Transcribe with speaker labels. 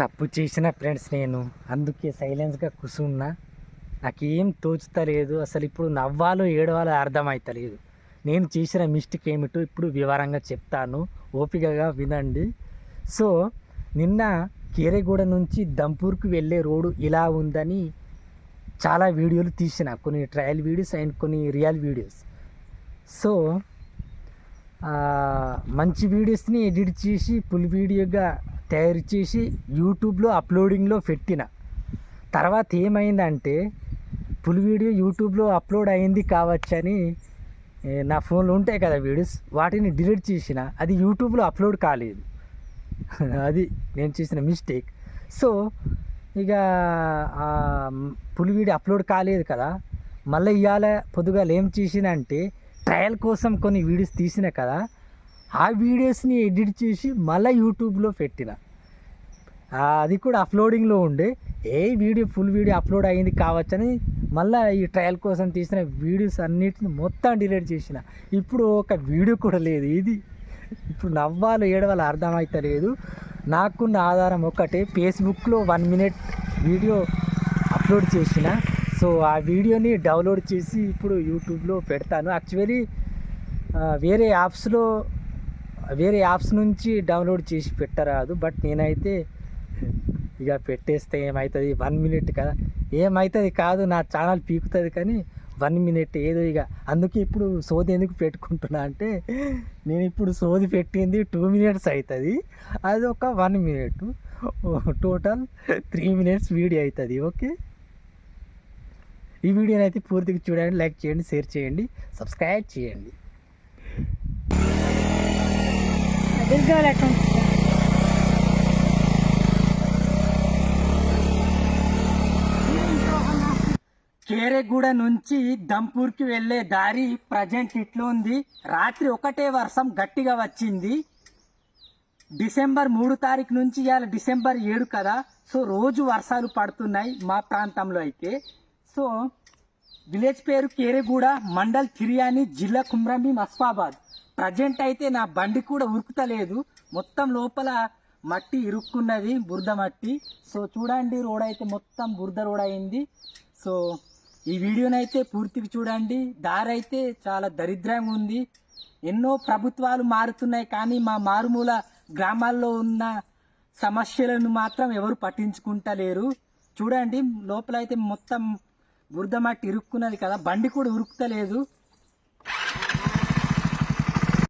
Speaker 1: తప్పు చేసిన ఫ్రెండ్స్ నేను అందుకే సైలెన్స్గా కూర్చున్నా. నాకేం తోచుతలేదు అసలు. ఇప్పుడు నవ్వాలో ఏడవాలో అర్థమవుతలేదు. నేను చేసిన మిస్టేక్ ఏమిటో ఇప్పుడు వివరంగా చెప్తాను, ఓపికగా వినండి. సో నిన్న కేరేగూడ నుంచి దంపూర్కి వెళ్ళే రోడ్డు ఇలా ఉందని చాలా వీడియోలు తీసిన, కొన్ని ట్రయల్ వీడియోస్ అండ్ కొన్ని రియల్ వీడియోస్. సో మంచి వీడియోస్ని ఎడిట్ చేసి ఫుల్ వీడియోగా తయారు చేసి యూట్యూబ్లో అప్లోడింగ్లో పెట్టిన. తర్వాత ఏమైందంటే ఫుల్ వీడియో యూట్యూబ్లో అప్లోడ్ అయింది కావచ్చని నా ఫోన్లో ఉంటాయి కదా వీడియోస్, వాటిని డిలీట్ చేసిన. అది యూట్యూబ్లో అప్లోడ్ కాలేదు. అది నేను చేసిన మిస్టేక్. సో ఇక ఫుల్ వీడియో అప్లోడ్ కాలేదు కదా, మళ్ళీ ఇవాళ పొద్దుగాల ఏం చేసిన అంటే ట్రయల్ కోసం కొన్ని వీడియోస్ తీసిన కదా, ఆ వీడియోస్ని ఎడిట్ చేసి మళ్ళీ యూట్యూబ్లో పెట్టిన. అది కూడా అప్లోడింగ్లో ఉండే. వీడియో ఫుల్ వీడియో అప్లోడ్ అయింది కావచ్చని మళ్ళీ ఈ ట్రయల్ కోసం తీసిన వీడియోస్ అన్నిటిని మొత్తం డిలీట్ చేసిన. ఇప్పుడు ఒక వీడియో కూడా లేదు. ఇది ఇప్పుడు నవ్వాలో ఏడవాలో అర్థమవుతలేదు. నాకున్న ఆధారం ఒకటే, ఫేస్బుక్లో 1 మినిట్ వీడియో అప్లోడ్ చేసిన. సో ఆ వీడియోని డౌన్లోడ్ చేసి ఇప్పుడు యూట్యూబ్లో పెడతాను. యాక్చువల్లీ వేరే యాప్స్ నుంచి డౌన్లోడ్ చేసి పెట్టరాదు, బట్ నేనైతే ఇక పెట్టేస్తే ఏమవుతుంది, 1 మినిట్ కదా, ఏమవుతుంది కాదు, నా ఛానల్ పీకుతుంది. కానీ 1 మినిట్ ఏదో ఇక. అందుకే ఇప్పుడు సోది ఎందుకు పెట్టుకుంటున్నా అంటే, నేను ఇప్పుడు సోది పెట్టింది 2 మినిట్స్ అవుతుంది, అది ఒక 1 మినిట్, టోటల్ 3 మినిట్స్ వీడియో అవుతుంది. ఓకే, ఈ వీడియోని అయితే పూర్తిగా చూడండి, లైక్ చేయండి, షేర్ చేయండి, సబ్స్క్రైబ్ చేయండి. కేరేగూడ నుంచి దంపూర్కి వెళ్ళే దారి ప్రజెంట్ ఇట్లా ఉంది. రాత్రి ఒకటే వర్షం గట్టిగా వచ్చింది. డిసెంబర్ 3 తారీఖు నుంచి ఇవాళ డిసెంబర్ 7 కదా. సో రోజు వర్షాలు పడుతున్నాయి మా ప్రాంతంలో అయితే. సో విలేజ్ పేరు కేరేగూడ, మండల్ తిరియాని, జిల్లా కుమ్రంభీం, అస్ఫాబాద్. ప్రజెంట్ అయితే నా బండి కూడా ఉరుకుతలేదు, మొత్తం లోపల మట్టి ఇరుక్కున్నది, బురద మట్టి. సో చూడండి, రోడ్ అయితే మొత్తం బురద రోడ్ అయింది. సో ఈ వీడియోని అయితే పూర్తిగా చూడండి. దారి అయితే చాలా దరిద్రంగా ఉంది. ఎన్నో ప్రభుత్వాలు మారుతున్నాయి కానీ మా మారుమూల గ్రామాల్లో ఉన్న సమస్యలను మాత్రం ఎవరు పట్టించుకుంటలేరు. చూడండి, లోపల అయితే మొత్తం బురద మట్టి ఇరుక్కున్నది కదా, బండి కూడా ఉరుకుతలేదు.